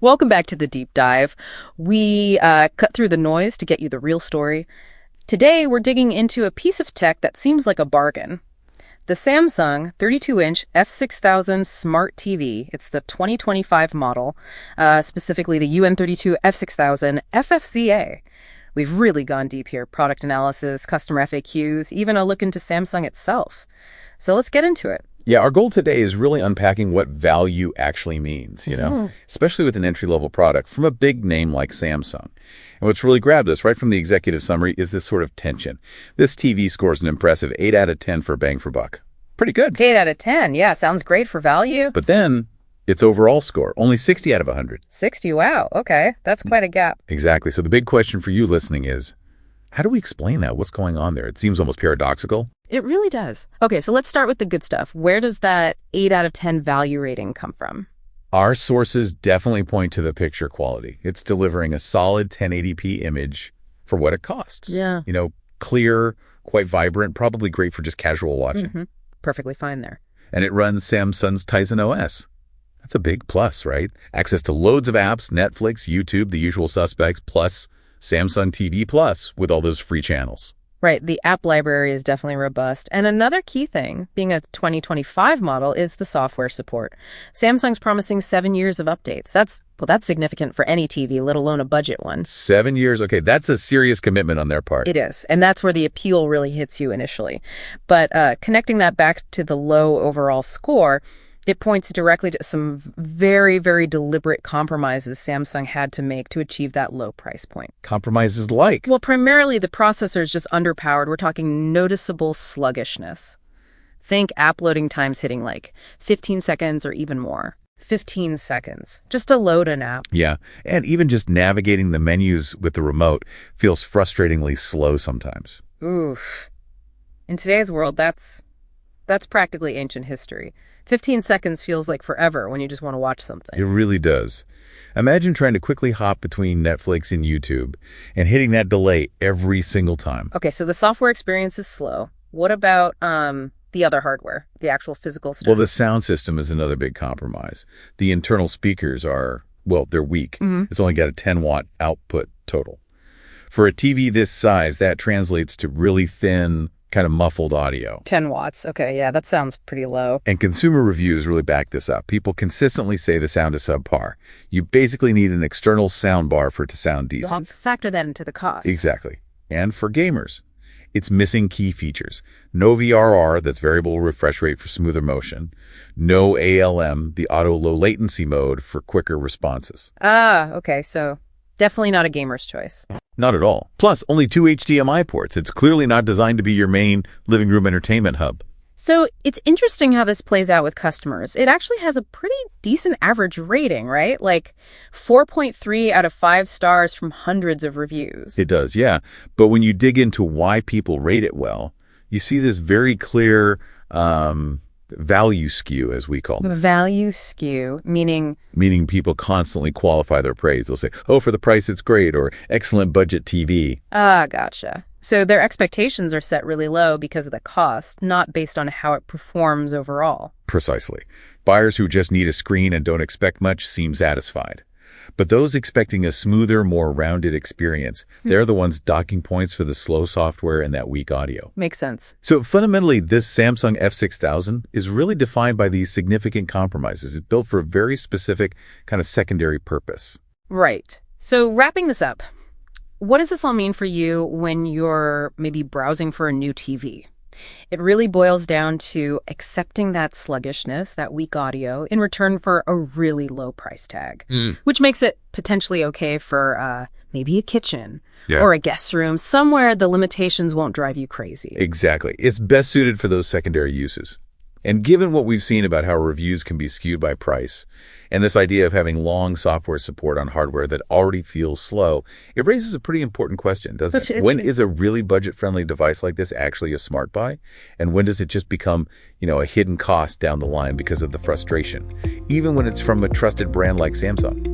Welcome back to the deep dive. We cut through the noise to get you the real story. Today, we're digging into a piece of tech that seems like a bargain. The Samsung 32-inch F6000 Smart TV. It's the 2025 model, specifically the UN32 F6000 FFCA. We've really gone deep here. Product analysis, customer FAQs, even a look into Samsung itself. So let's get into it. Yeah, our goal today is really unpacking what value actually means, especially with an entry-level product from a big name like Samsung. And what's really grabbed us right from the executive summary is this sort of tension. This TV scores an impressive 8 out of 10 for bang for buck. Pretty good. 8 out of 10. Yeah, sounds great for value. But then its overall score, only 60 out of 100. 60, wow. Okay, that's quite a gap. Exactly. So the big question for you listening is, how do we explain that? What's going on there? It seems almost paradoxical. It really does. Okay, so let's start with the good stuff. Where does that 8 out of 10 value rating come from? Our sources definitely point to the picture quality. It's delivering a solid 1080p image for what it costs. Yeah. Clear, quite vibrant, probably great for just casual watching. Mm-hmm. Perfectly fine there. And it runs Samsung's Tizen OS. That's a big plus, right? Access to loads of apps, Netflix, YouTube, the usual suspects, plus Samsung TV Plus with all those free channels. Right. The app library is definitely robust. And another key thing, being a 2025 model, is the software support. Samsung's promising 7 years of updates. That's significant for any TV, let alone a budget one. 7 years? Okay, that's a serious commitment on their part. It is. And that's where the appeal really hits you initially. But connecting that back to the low overall score, it points directly to some very, very deliberate compromises Samsung had to make to achieve that low price point. Compromises like? Well, primarily the processor is just underpowered. We're talking noticeable sluggishness. Think app loading times hitting like 15 seconds or even more. 15 seconds just to load an app. Yeah, and even just navigating the menus with the remote feels frustratingly slow sometimes. Oof. In today's world, that's practically ancient history. 15 seconds feels like forever when you just want to watch something. It really does. Imagine trying to quickly hop between Netflix and YouTube and hitting that delay every single time. Okay, so the software experience is slow. What about the other hardware, the actual physical stuff? Well, the sound system is another big compromise. The internal speakers are, they're weak. Mm-hmm. It's only got a 10-watt output total. For a TV this size, that translates to really thin, kind of muffled audio. 10 watts. Okay, yeah, that sounds pretty low. And consumer reviews really back this up. People consistently say the sound is subpar. You basically need an external sound bar for it to sound decent. Factor that into the cost. Exactly. And for gamers, it's missing key features. No VRR, that's variable refresh rate for smoother motion. No ALM, the auto low latency mode for quicker responses. Okay, so definitely not a gamer's choice. Not at all. Plus, only 2 HDMI ports. It's clearly not designed to be your main living room entertainment hub. So it's interesting how this plays out with customers. It actually has a pretty decent average rating, right? Like 4.3 out of 5 stars from hundreds of reviews. It does, yeah. But when you dig into why people rate it well, you see this very clear value skew, as we call it. Value skew, meaning? Meaning people constantly qualify their praise. They'll say, oh, for the price, it's great, or excellent budget TV. Gotcha. So their expectations are set really low because of the cost, not based on how it performs overall. Precisely. Buyers who just need a screen and don't expect much seem satisfied. But those expecting a smoother, more rounded experience, they're the ones docking points for the slow software and that weak audio. Makes sense. So fundamentally, this Samsung F6000 is really defined by these significant compromises. It's built for a very specific kind of secondary purpose. Right. So wrapping this up, what does this all mean for you when you're maybe browsing for a new TV? It really boils down to accepting that sluggishness, that weak audio, in return for a really low price tag, which makes it potentially okay for maybe a kitchen or a guest room, somewhere the limitations won't drive you crazy. Exactly. It's best suited for those secondary uses. And given what we've seen about how reviews can be skewed by price, and this idea of having long software support on hardware that already feels slow, it raises a pretty important question, doesn't it? When is a really budget-friendly device like this actually a smart buy? And when does it just become, a hidden cost down the line because of the frustration, even when it's from a trusted brand like Samsung?